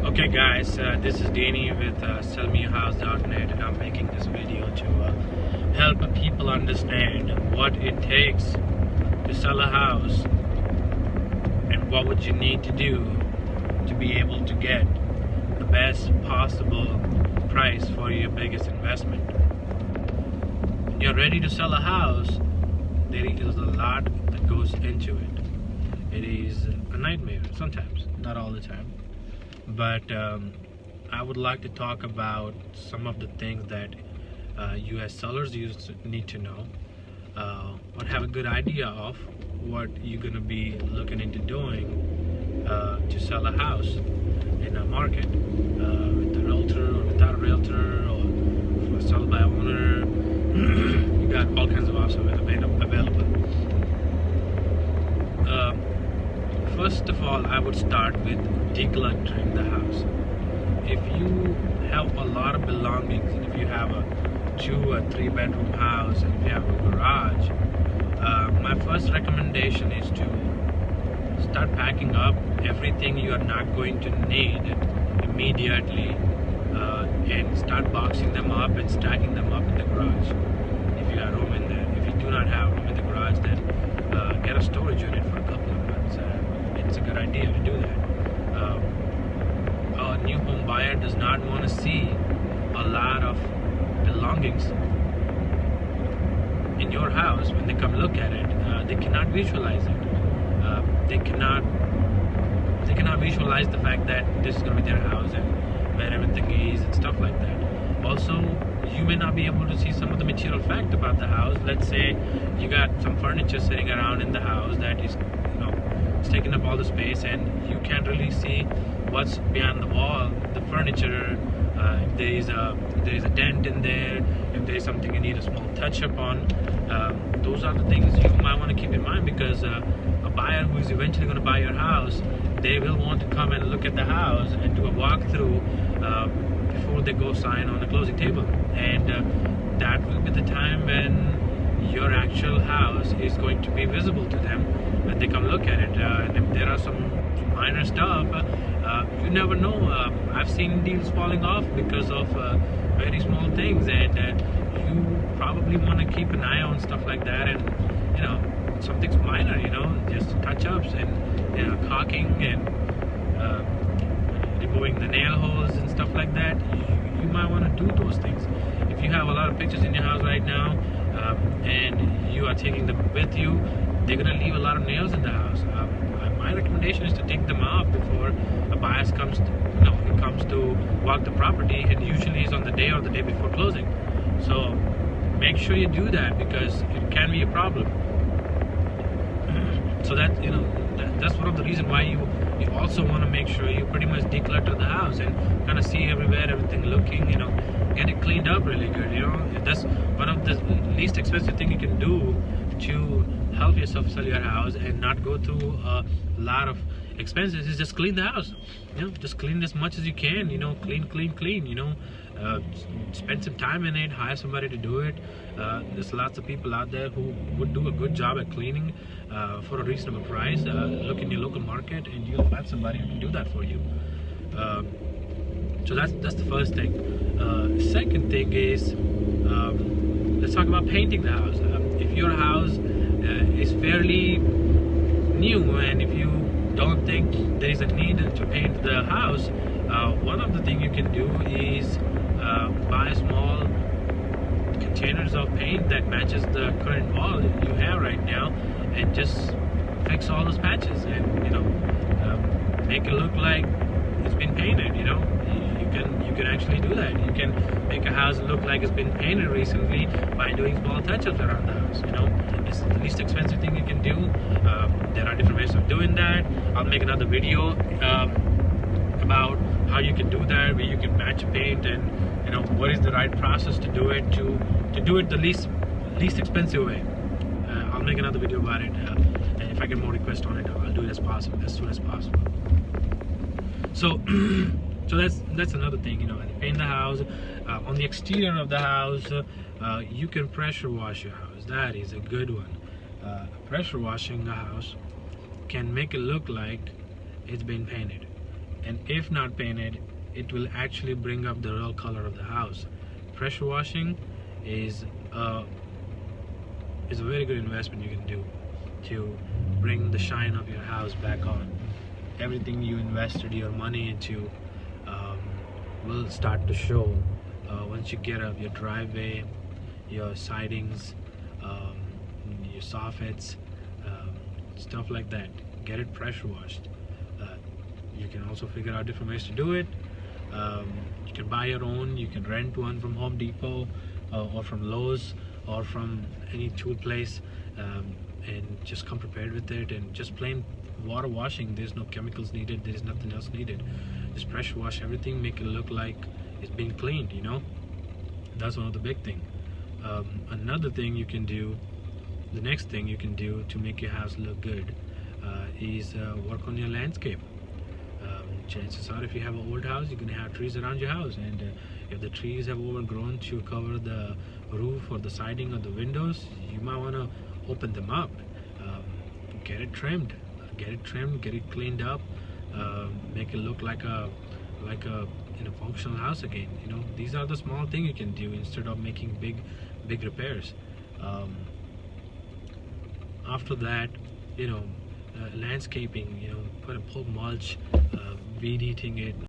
Okay guys, this is Danny with Sellmeyourhouse.net, and I'm making this video to help people understand what it takes to sell a house and what would you need to do to be able to get the best possible price for your biggest investment. When you're ready to sell a house, there is a lot that goes into it. It is a nightmare sometimes, not all the time. But I would like to talk about some of the things that you as sellers need to know, or have a good idea of what you're going to be looking into doing to sell a house in a market, with a realtor or without a realtor, or for sell by owner. You got all kinds of options available. First of all, I would start with decluttering the house. If you have a lot of belongings, and if you have a 2 or 3 bedroom house, and if you have a garage, my first recommendation is to start packing up everything you are not going to need immediately, and start boxing them up and stacking them up in the garage. If you have room in there. If you do not have room in the garage, then get a storage unit for a couple of months. It's a good idea to do that. A new home buyer does not want to see a lot of belongings in your house. When they come look at it, they cannot visualize it. They cannot visualize the fact that this is going to be their house and where everything is and stuff like that. Also, you may not be able to see some of the material fact about the house. Let's say you got some furniture sitting around in the house that is, it's taking up all the space, and you can't really see what's behind the wall, the furniture. If there is a dent in there, if there is something you need a small touch up on, those are the things you might want to keep in mind, because a buyer who is eventually going to buy your house, they will want to come and look at the house and do a walkthrough before they go sign on the closing table, and that will be the time when your actual house is going to be visible to them when they come look at it. And if there are some minor stuff, you never know. I've seen deals falling off because of very small things, and you probably want to keep an eye on stuff like that. And something's minor, just touch-ups and caulking and removing the nail holes and stuff like that. You might want to do those things. If you have a lot of pictures in your house right now, and you are taking them with you, they're going to leave a lot of nails in the house. My recommendation is to take them off before a buyer comes to walk the property, and usually is on the day or the day before closing. So make sure you do that, because it can be a problem. So that's one of the reasons why you also want to make sure you pretty much declutter the house and kind of see everywhere, everything looking, get it cleaned up really good. That's one of the least expensive thing you can do to help yourself sell your house and not go through a lot of expenses. Is just clean the house. Just clean as much as you can. Clean. Spend some time in it. Hire somebody to do it. There's lots of people out there who would do a good job at cleaning for a reasonable price. Look in your local market, and you'll find somebody who can do that for you. So that's the first thing. Second thing is, let's talk about painting the house. If your house is fairly new, and if you don't think there is a need to paint the house, one of the things you can do is buy small containers of paint that matches the current wall you have right now, and just fix all those patches and make it look like it's been painted. You can actually do that. You can make a house look like it's been painted recently by doing small touch-ups around the house. It's the least expensive thing you can do. There are different ways of doing that. I'll make another video about how you can do that, where you can match paint, and what is the right process to do it the least expensive way. I'll make another video about it, and if I get more requests on it, I'll do it as soon as possible. So that's another thing. Paint the house. On the exterior of the house, you can pressure wash your house. That is a good one. Pressure washing a house can make it look like it's been painted. and if not painted, it will actually bring up the real color of the house. Pressure washing is a very good investment you can do to bring the shine of your house back on. Everything you invested your money into will start to show once you get up your driveway, your sidings, your soffits, stuff like that. Get it pressure washed. You can also figure out different ways to do it. You can buy your own, you can rent one from Home Depot or from Lowe's or from any tool place, and just come prepared with it. And just plain water washing, there's no chemicals needed, there's nothing else needed. Just pressure wash everything, make it look like it's being cleaned, you know. That's one of the big thing. Another thing you can do, the next thing you can do to make your house look good is work on your landscape. Chances are if you have an old house, you're going to have trees around your house, and if the trees have overgrown to cover the roof or the siding or the windows, you might want to open them up. Get it trimmed, get it cleaned up, make it look like a functional house again. You know, these are the small things you can do instead of making big repairs. After that, you know, landscaping, you know, put mulch, weed eating it,